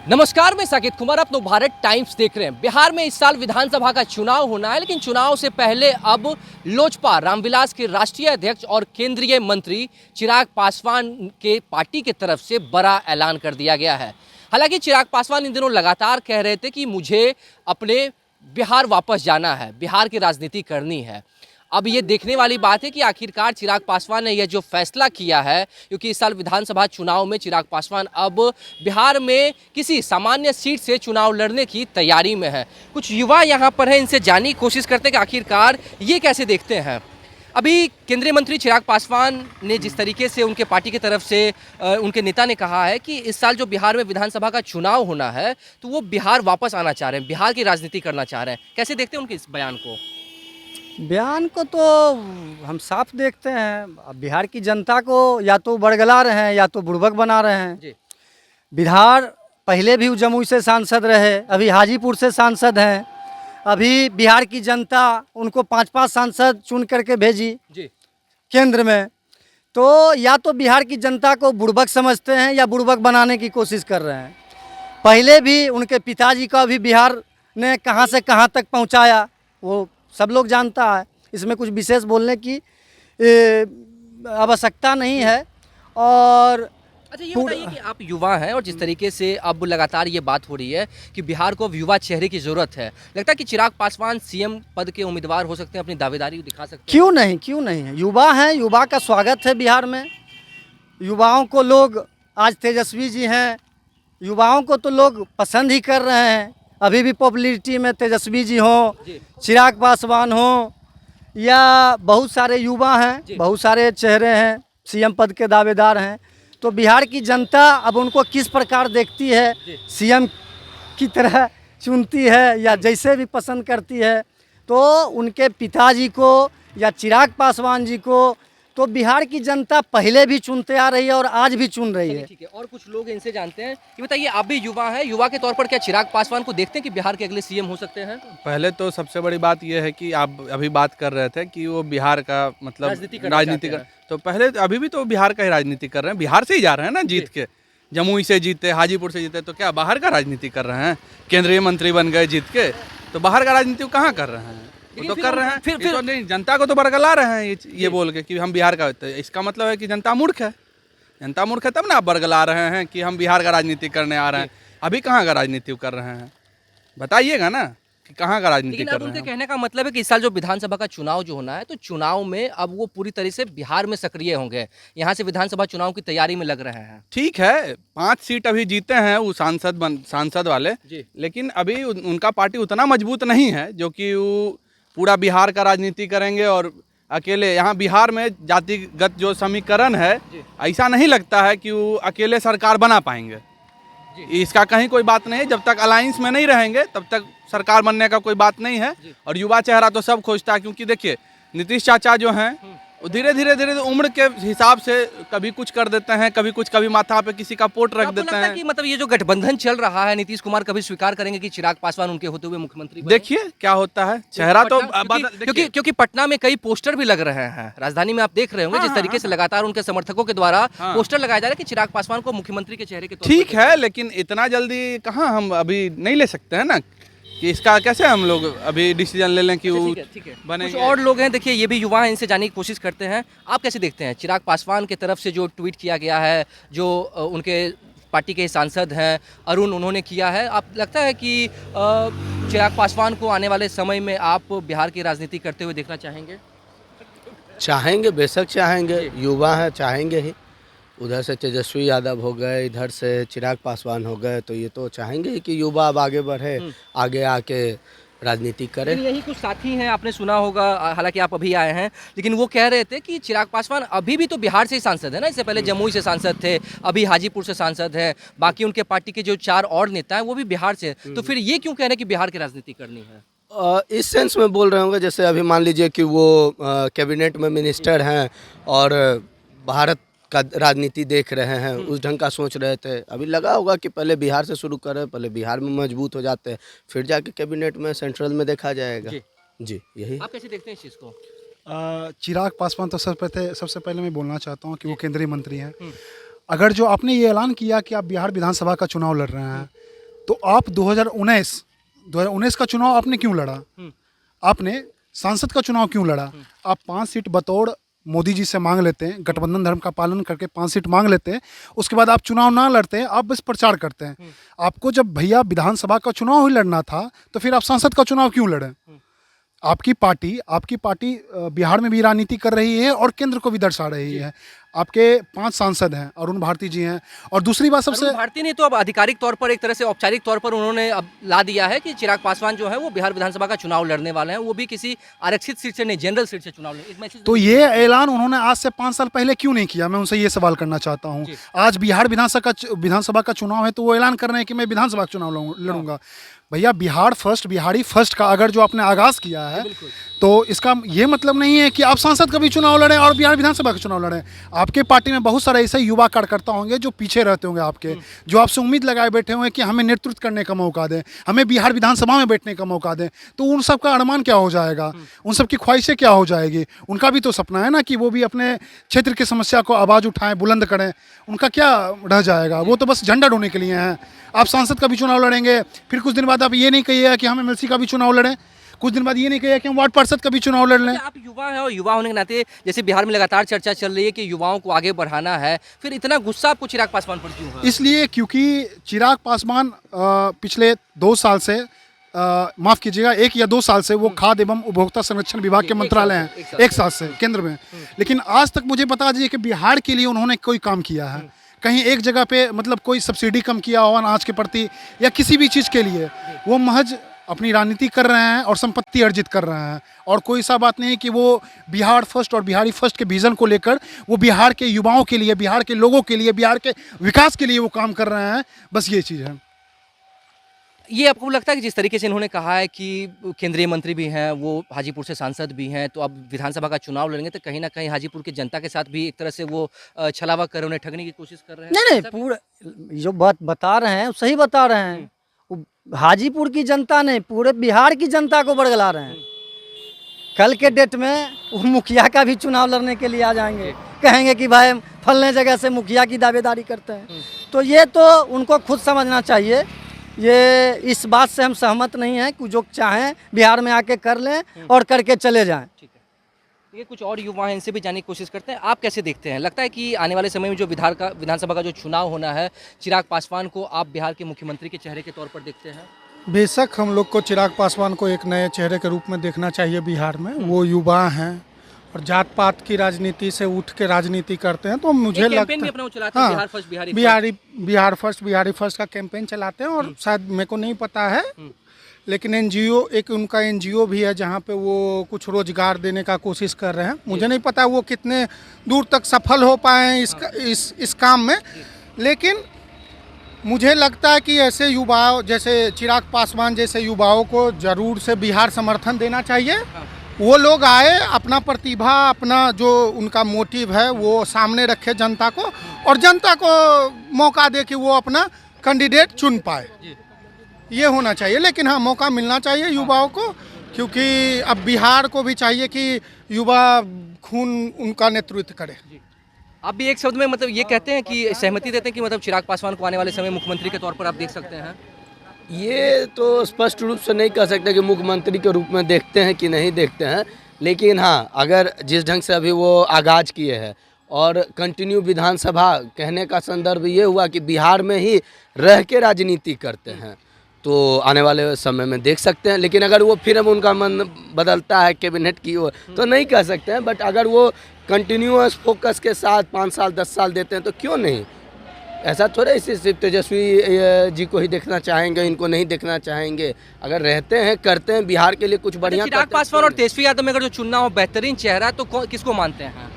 नमस्कार, मैं साकेत कुमार, आप भारत टाइम्स देख रहे हैं। बिहार में इस साल विधानसभा का चुनाव होना है, लेकिन चुनाव से पहले अब लोजपा रामविलास के राष्ट्रीय अध्यक्ष और केंद्रीय मंत्री चिराग पासवान के पार्टी की तरफ से बड़ा ऐलान कर दिया गया है। हालांकि चिराग पासवान इन दिनों लगातार कह रहे थे कि मुझे अपने बिहार वापस जाना है, बिहार की राजनीति करनी है। अब ये देखने वाली बात है कि आखिरकार चिराग पासवान ने यह जो फैसला किया है, क्योंकि इस साल विधानसभा चुनाव में चिराग पासवान अब बिहार में किसी सामान्य सीट से चुनाव लड़ने की तैयारी में है। कुछ युवा यहाँ पर हैं, इनसे जानने की कोशिश करते हैं कि आखिरकार ये कैसे देखते हैं। अभी केंद्रीय मंत्री चिराग पासवान ने जिस तरीके से उनके पार्टी की तरफ से उनके नेता ने कहा है कि इस साल जो बिहार में विधानसभा का चुनाव होना है, तो वो बिहार वापस आना चाह रहे हैं, बिहार की राजनीति करना चाह रहे हैं। कैसे देखते हैं उनके इस बयान को? बयान को तो हम साफ देखते हैं। अब बिहार की जनता को या तो बरगला रहे हैं या तो बुड़बक बना रहे हैं जी। बिहार पहले भी जमुई से सांसद रहे, अभी हाजीपुर से सांसद हैं। अभी बिहार की जनता उनको 5-5 सांसद चुन करके भेजी जी। केंद्र में। तो या तो बिहार की जनता को बुड़बक समझते हैं या बुड़बक बनाने की कोशिश कर रहे हैं। पहले भी उनके पिताजी का भी बिहार ने कहां से कहां तक पहुंचाया वो सब लोग जानता है। इसमें कुछ विशेष बोलने की आवश्यकता नहीं है। और अच्छा, ये बताइए कि आप युवा हैं और जिस तरीके से अब लगातार ये बात हो रही है कि बिहार को अब युवा चेहरे की ज़रूरत है, लगता है कि चिराग पासवान सीएम पद के उम्मीदवार हो सकते हैं, अपनी दावेदारी दिखा सकते हैं? क्यों नहीं है। युवा हैं, युवा का स्वागत है बिहार में। युवाओं को लोग आज तेजस्वी जी हैं, युवाओं को तो लोग पसंद ही कर रहे हैं। अभी भी पॉपुलरिटी में तेजस्वी जी हों, चिराग पासवान हों, या बहुत सारे युवा हैं, बहुत सारे चेहरे हैं, सीएम पद के दावेदार हैं। तो बिहार की जनता अब उनको किस प्रकार देखती है, सीएम की तरह चुनती है या जैसे भी पसंद करती है, तो उनके पिताजी को या चिराग पासवान जी को तो बिहार की जनता पहले भी चुनते आ रही है और आज भी चुन रही है। ठीक है। और कुछ लोग इनसे जानते हैं कि बताइए, आप भी युवा हैं, युवा के तौर पर क्या चिराग पासवान को देखते हैं कि बिहार के अगले सीएम हो सकते हैं? पहले तो सबसे बड़ी बात यह है कि आप अभी बात कर रहे थे कि वो बिहार का मतलब राजनीति कर, तो पहले अभी भी तो बिहार का ही राजनीति कर रहे हैं, बिहार से ही जा रहे हैं ना जीत के। जमुई से जीते, हाजीपुर से जीते, तो क्या बाहर का राजनीति कर रहे हैं? केंद्रीय मंत्री बन गए जीत के, तो बाहर का राजनीति कहाँ कर रहे हैं? तो कर रहे हैं फिर तो नहीं, जनता को तो बरगला रहे हैं ये बोल के कि हम बिहार का। तो इसका मतलब है कि जनता मूर्ख है। जनता मूर्ख है तब ना आप बरगला रहे हैं कि हम बिहार का राजनीति करने आ रहे हैं। अभी कहाँ का राजनीति कर रहे हैं, बताइएगा ना कि कहाँ का राजनीति कर रहे हैं। उनके कहने का मतलब है कि इस साल जो विधानसभा का चुनाव जो होना है, तो चुनाव में अब वो पूरी तरह से बिहार में सक्रिय होंगे, यहाँ से विधानसभा चुनाव की तैयारी में लग रहे हैं। ठीक है, 5 सीट अभी जीते हैं वो सांसद वाले, लेकिन अभी उनका पार्टी उतना मजबूत नहीं है जो कि वो पूरा बिहार का राजनीति करेंगे। और अकेले यहाँ बिहार में जातिगत जो समीकरण है, ऐसा नहीं लगता है कि वो अकेले सरकार बना पाएंगे। इसका कहीं कोई बात नहीं है। जब तक अलायंस में नहीं रहेंगे तब तक सरकार बनने का कोई बात नहीं है। और युवा चेहरा तो सब खोजता है, क्योंकि देखिए नीतीश चाचा जो हैं वो धीरे धीरे उम्र के हिसाब से कभी कुछ कर देते हैं, कभी माथा पे किसी का पोट रख देते हैं। कि मतलब ये जो गठबंधन चल रहा है, नीतीश कुमार कभी स्वीकार करेंगे कि चिराग पासवान उनके होते हुए मुख्यमंत्री बने? देखिए क्या होता है, चेहरा तो क्योंकि पटना में कई पोस्टर भी लग रहे हैं, राजधानी में आप देख रहे होंगे जिस तरीके से लगातार उनके समर्थकों के द्वारा पोस्टर लगाया जा रहा है कि चिराग पासवान को मुख्यमंत्री के चेहरे के तौर पर। ठीक है, लेकिन इतना जल्दी कहाँ हम अभी नहीं ले सकते हैं ना कि इसका कैसे हम लोग अभी डिसीजन ले लें कि वो बनेंगे। कुछ और लोग हैं, देखिए ये भी युवा हैं, इनसे जानने की कोशिश करते हैं। आप कैसे देखते हैं चिराग पासवान की तरफ से जो ट्वीट किया गया है, जो उनके पार्टी के सांसद हैं अरुण, उन्होंने किया है? आप लगता है कि चिराग पासवान को आने वाले समय में आप बिहार की राजनीति करते हुए देखना चाहेंगे? चाहेंगे, बेशक चाहेंगे। युवा हैं, चाहेंगे ही। उधर से तेजस्वी यादव हो गए, इधर से चिराग पासवान हो गए, तो ये तो चाहेंगे कि युवा अब आगे बढ़े, आगे आके राजनीति करें। यही कुछ साथी हैं, आपने सुना होगा, हालांकि आप अभी आए हैं, लेकिन वो कह रहे थे कि चिराग पासवान अभी भी तो बिहार से ही सांसद है ना, इससे पहले जमुई से सांसद थे, अभी हाजीपुर से सांसद है, बाकी उनके पार्टी के जो 4 और नेता हैं वो भी बिहार से। तो फिर ये क्यों कह रहे हैं कि बिहार की राजनीति करनी है? इस सेंस में बोल रहे होंगे, जैसे अभी मान लीजिए कि वो कैबिनेट में मिनिस्टर हैं और भारत का राजनीति देख रहे हैं, उस ढंग का सोच रहे थे। अभी लगा होगा कि पहले बिहार से शुरू करें, पहले बिहार में मजबूत हो जाते हैं, फिर जाके कैबिनेट में, सेंट्रल में देखा जाएगा। जी यही। आप कैसे देखते हैं इस चीज़ को? चिराग पासवान तो सबसे पहले मैं बोलना चाहता हूँ कि वो केंद्रीय मंत्री हैं। अगर जो आपने ये ऐलान किया कि आप बिहार विधानसभा का चुनाव लड़ रहे हैं, तो आप 2019 का चुनाव आपने क्यों लड़ा? आपने सांसद का चुनाव क्यों लड़ा? आप 5 सीट बतौर मोदी जी से मांग लेते हैं, गठबंधन धर्म का पालन करके 5 सीट मांग लेते हैं, उसके बाद आप चुनाव ना लड़ते हैं, आप बस प्रचार करते हैं। आपको जब भैया विधानसभा का चुनाव ही लड़ना था तो फिर आप सांसद का चुनाव क्यों लड़े? आपकी पार्टी बिहार में भी राजनीति कर रही है और केंद्र को भी दर्शा रही है। आपके 5 सांसद हैं, अरुण भारती जी हैं, और दूसरी बात सबसे अरुण भारती ने तो अब आधिकारिक तौर पर, एक तरह से औपचारिक तौर पर उन्होंने अब ला दिया है कि चिराग पासवान जो है वो बिहार विधानसभा का चुनाव लड़ने वाले हैं, वो भी किसी आरक्षित सीट से नहीं, जनरल सीट से चुनाव लड़ेंगे। एक मैसेज तो ये ऐलान उन्होंने आज से 5 साल पहले क्यों नहीं किया? मैं उनसे ये सवाल करना चाहता हूँ। आज बिहार विधानसभा का चुनाव है तो वो ऐलान कर रहे हैं कि मैं विधानसभा का चुनाव लड़ूंगा। भैया बिहार फर्स्ट, बिहारी फर्स्ट का अगर जो आपने आगाज़ किया है तो इसका ये मतलब नहीं है कि आप सांसद का भी चुनाव लड़ें और बिहार विधानसभा का चुनाव लड़ें। आपके पार्टी में बहुत सारे ऐसे युवा कार्यकर्ता होंगे जो पीछे रहते होंगे आपके, जो आपसे उम्मीद लगाए बैठे होंगे कि हमें नेतृत्व करने का मौका दें, हमें बिहार विधानसभा में बैठने का मौका दें। तो उन सब का अरमान क्या हो जाएगा? उन सब की ख्वाहिशें क्या हो जाएगी? उनका भी तो सपना है ना कि वो भी अपने क्षेत्र की समस्या को आवाज़ उठाएं, बुलंद करें। उनका क्या रह जाएगा? वो तो बस झंडा ढोने के लिए हैं। आप सांसद का भी चुनाव लड़ेंगे, फिर कुछ दिन बाद आप ये नहीं कहिएगा कि हम एमएलसी का भी चुनाव लड़ें, कुछ दिन बाद ये नहीं कहिएगा कि हम वार्ड पार्षद का भी चुनाव लड़ लें। आप युवा हैं और युवा होने के नाते जैसे बिहार में लगातार चर्चा चल रही है कि युवाओं को आगे बढ़ाना है, फिर इतना गुस्सा आपको चिराग पासवान पर क्यों है? इसलिए क्योंकि चिराग पासवान पिछले 2 साल से माफ़ कीजिएगा 1 या 2 साल से वो खाद्य एवं उपभोक्ता संरक्षण विभाग के मंत्रालय हैं, 1 साल से केंद्र में। लेकिन आज तक मुझे बता दीजिए कि बिहार के लिए उन्होंने कोई काम किया है? कहीं एक जगह पे मतलब कोई सब्सिडी कम किया हो अनाज के प्रति या किसी भी चीज़ के लिए? वो महज अपनी राजनीति कर रहे हैं और संपत्ति अर्जित कर रहे हैं, और कोई सा बात नहीं कि वो बिहार फर्स्ट और बिहारी फर्स्ट के विज़न को लेकर वो बिहार के युवाओं के लिए, बिहार के लोगों के लिए, बिहार के विकास के लिए वो काम कर रहे हैं। बस ये चीज़ है। ये आपको लगता है कि जिस तरीके से इन्होंने कहा है कि केंद्रीय मंत्री भी हैं, वो हाजीपुर से सांसद भी हैं, तो अब विधानसभा का चुनाव लड़ेंगे तो कहीं ना कहीं हाजीपुर की जनता के साथ भी एक तरह से वो छलावा कर उन्हें ठगने की कोशिश कर रहे हैं? नहीं पूरा जो बात बता रहे हैं सही बता रहे हैं। वो हाजीपुर की जनता नहीं, पूरे बिहार की जनता को बरगला रहे हैं। कल के डेट में वो मुखिया का भी चुनाव लड़ने के लिए आ जाएंगे, कहेंगे कि भाई फलने जगह से मुखिया की दावेदारी करते हैं। तो ये तो उनको खुद समझना चाहिए। ये इस बात से हम सहमत नहीं हैं कि जो चाहें बिहार में आके कर लें और करके चले जाएं। ठीक है, ये कुछ और युवा हैं, इनसे भी जानने की कोशिश करते हैं। आप कैसे देखते हैं? लगता है कि आने वाले समय में जो विधानसभा का जो चुनाव होना है, चिराग पासवान को आप बिहार के मुख्यमंत्री के चेहरे के तौर पर देखते हैं? बेशक हम लोग को चिराग पासवान को एक नए चेहरे के रूप में देखना चाहिए बिहार में। वो युवा हैं और जात पात की राजनीति से उठ के राजनीति करते हैं, तो मुझे लगता कैंपेन भी अपना वो चलाते हैं, बिहार फर्स्ट बिहारी फर्स्ट का कैंपेन चलाते हैं। और शायद मेरे को नहीं पता है, लेकिन एक उनका एनजीओ भी है जहाँ पे वो कुछ रोजगार देने का कोशिश कर रहे हैं। मुझे नहीं पता वो कितने दूर तक सफल हो पाए हैं इस काम में, लेकिन मुझे लगता है कि ऐसे युवाओं जैसे चिराग पासवान जैसे युवाओं को जरूर से बिहार समर्थन देना चाहिए। वो लोग आए, अपना प्रतिभा, अपना जो उनका मोटिव है वो सामने रखे जनता को, और जनता को मौका दे कि वो अपना कैंडिडेट चुन पाए। ये होना चाहिए। लेकिन हाँ, मौका मिलना चाहिए युवाओं को, क्योंकि अब बिहार को भी चाहिए कि युवा खून उनका नेतृत्व करे। आप भी एक शब्द में मतलब ये कहते हैं कि सहमति देते हैं कि मतलब चिराग पासवान को आने वाले समय मुख्यमंत्री के तौर पर आप देख सकते हैं? ये तो स्पष्ट रूप से नहीं कह सकते कि मुख्यमंत्री के रूप में देखते हैं कि नहीं देखते हैं, लेकिन हाँ, अगर जिस ढंग से अभी वो आगाज़ किए हैं और कंटिन्यू विधानसभा कहने का संदर्भ ये हुआ कि बिहार में ही रह के राजनीति करते हैं, तो आने वाले समय में देख सकते हैं। लेकिन अगर वो फिर अब उनका मन बदलता है कैबिनेट की ओर तो नहीं कह सकते हैं, बट अगर वो कंटिन्यूअस फोकस के साथ 5 साल 10 साल देते हैं तो क्यों नहीं। ऐसा थोड़ा इसे सिर्फ तेजस्वी जी को ही देखना चाहेंगे, इनको नहीं देखना चाहेंगे। अगर रहते हैं, करते हैं, बिहार के लिए कुछ बढ़िया चिराग पासवान और तेजस्वी यादव में अगर जो चुनना हो बेहतरीन चेहरा तो किसको मानते हैं?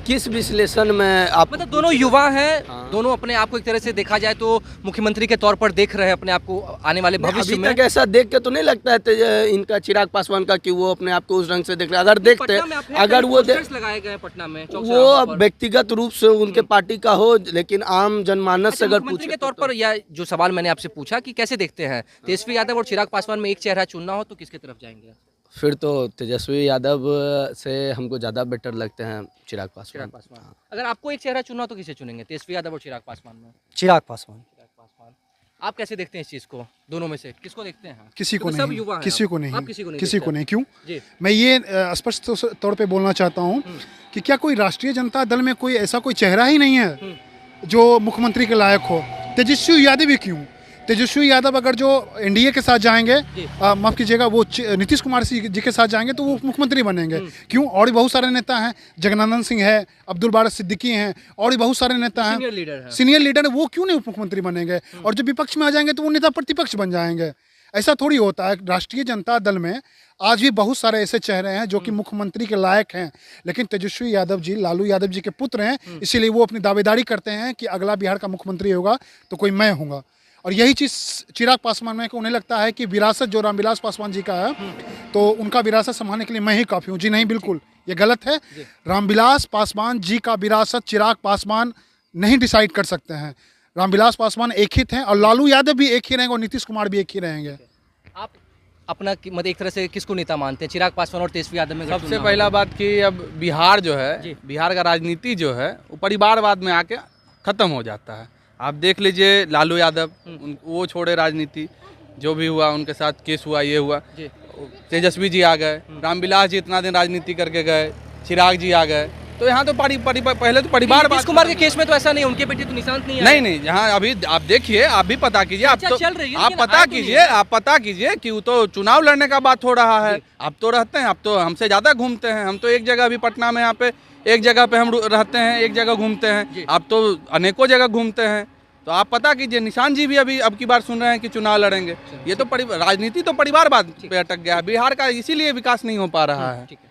किस विश्लेषण में आप मतलब दोनों युवा हैं, दोनों अपने आप को एक तरह से देखा जाए तो मुख्यमंत्री के तौर पर देख रहे हैं अपने आप को आने वाले भविष्य में। अभी तक ऐसा देख के तो नहीं लगता है इनका चिराग पासवान का कि वो अपने आप को उस रंग से देख रहे हैं। अगर देखते अगर वो लगाए गए पटना में, वो व्यक्तिगत रूप से उनके पार्टी का हो, लेकिन आम जनमानस से अगर मुख्यमंत्री के तौर पर, या जो सवाल मैंने आपसे पूछा कि कैसे देखते हैं तेजस्वी यादव और चिराग पासवान में एक चेहरा चुनना हो तो किसकी तरफ जाएंगे? फिर तो तेजस्वी यादव से हमको ज़्यादा बेटर लगते हैं चिराग पासवान। अगर आपको एक चेहरा चुनना हो तो किसे चुनेंगे, तेजस्वी यादव और चिराग पासवान में? चिराग पासवान। आप कैसे देखते हैं इस चीज को, दोनों में से किसको देखते हैं? किसी को क्योंकि सब नहीं, युवा हैं किसी आप। को नहीं, आप किसी को नहीं किसी देखते को नहीं। क्यों? जी। मैं ये स्पष्ट तौर पे बोलना चाहता हूँ कि क्या कोई राष्ट्रीय जनता दल में कोई ऐसा कोई चेहरा ही नहीं है जो मुख्यमंत्री के लायक हो? तेजस्वी यादव ही क्यों? तेजस्वी यादव अगर जो एनडीए के साथ जाएंगे, माफ कीजिएगा, वो नीतीश कुमार जी के साथ जाएंगे तो वो मुख्यमंत्री बनेंगे। क्यों? और भी बहुत सारे नेता हैं, जगनानंद सिंह है, अब्दुल बारिश सिद्दीकी हैं, और भी बहुत सारे नेता हैं, सीनियर लीडर है, वो क्यों नहीं उप मुख्यमंत्री बनेंगे? और जब विपक्ष में आ जाएंगे तो वो नेता प्रतिपक्ष बन जाएंगे। ऐसा थोड़ी होता है। राष्ट्रीय जनता दल में आज भी बहुत सारे ऐसे चेहरे हैं जो कि मुख्यमंत्री के लायक हैं, लेकिन तेजस्वी यादव जी लालू यादव जी के पुत्र हैं, इसीलिए वो अपनी दावेदारी करते हैं कि अगला बिहार का मुख्यमंत्री होगा तो कोई मैं होऊंगा। और यही चीज़ चिराग पासवान में उन्हें लगता है कि विरासत जो रामविलास पासवान जी का है, तो उनका विरासत संभालने के लिए मैं ही काफ़ी हूँ। जी नहीं, बिल्कुल ये गलत है। रामविलास पासवान जी का विरासत चिराग पासवान नहीं डिसाइड कर सकते हैं। रामविलास पासवान एक ही थे और लालू यादव भी एक ही रहेंगे और नीतीश कुमार भी एक ही रहेंगे। आप अपना मतलब एक तरह से किसको नेता मानते हैं, चिराग पासवान और तेजस्वी यादव में? सबसे पहला बात कि अब बिहार जो है, बिहार का राजनीति जो है वो परिवारवाद में आके ख़त्म हो जाता है। आप देख लीजिए लालू यादव, वो छोड़े राजनीति, जो भी हुआ उनके साथ केस हुआ, ये हुआ। तेजस्वी जी आ गए, रामविलास जी इतना दिन राजनीति करके गए, चिराग जी आ गए, तो यहाँ तो पहले तो परिवार। नीतीश कुमार के केस में तो ऐसा नहीं, उनके बेटे तो निशांत नहीं नहीं नहीं, यहाँ अभी आप देखिए, आप भी पता कीजिए, आप तो चल रही है, आप पता कीजिए कि वो तो चुनाव लड़ने का बात हो रहा है। आप तो रहते हैं, आप तो हमसे ज़्यादा घूमते हैं। हम तो एक जगह अभी पटना में यहाँ पे एक जगह पे हम रहते हैं, एक जगह घूमते हैं। आप तो अनेकों जगह घूमते हैं, तो आप पता कीजिए। निशांत जी भी अभी अब की बार सुन रहे हैं कि चुनाव लड़ेंगे। ये तो राजनीति तो परिवारवाद पे अटक गया, बिहार का इसीलिए विकास नहीं हो पा रहा है।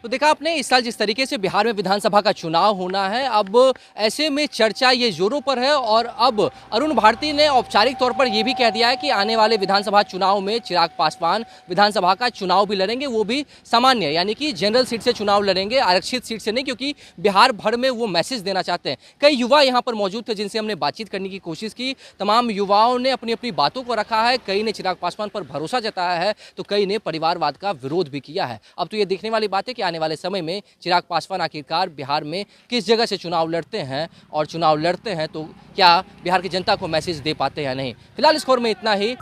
तो देखा आपने इस साल जिस तरीके से बिहार में विधानसभा का चुनाव होना है, अब ऐसे में चर्चा ये जोरों पर है। और अब अरुण भारती ने औपचारिक तौर पर यह भी कह दिया है कि आने वाले विधानसभा चुनाव में चिराग पासवान विधानसभा का चुनाव भी लड़ेंगे, वो भी सामान्य यानी कि जनरल सीट से चुनाव लड़ेंगे, आरक्षित सीट से नहीं, क्योंकि बिहार भर में वो मैसेज देना चाहते हैं। कई युवा यहाँ पर मौजूद थे जिनसे हमने बातचीत करने की कोशिश की। तमाम युवाओं ने अपनी अपनी बातों को रखा है। कई ने चिराग पासवान पर भरोसा जताया है तो कई ने परिवारवाद का विरोध भी किया है। अब तो ये देखने वाली बात है कि आने वाले समय में चिराग पासवान आखिरकार बिहार में किस जगह से चुनाव लड़ते हैं, और चुनाव लड़ते हैं तो क्या बिहार की जनता को मैसेज दे पाते हैं या नहीं। फिलहाल इस खबर में इतना ही।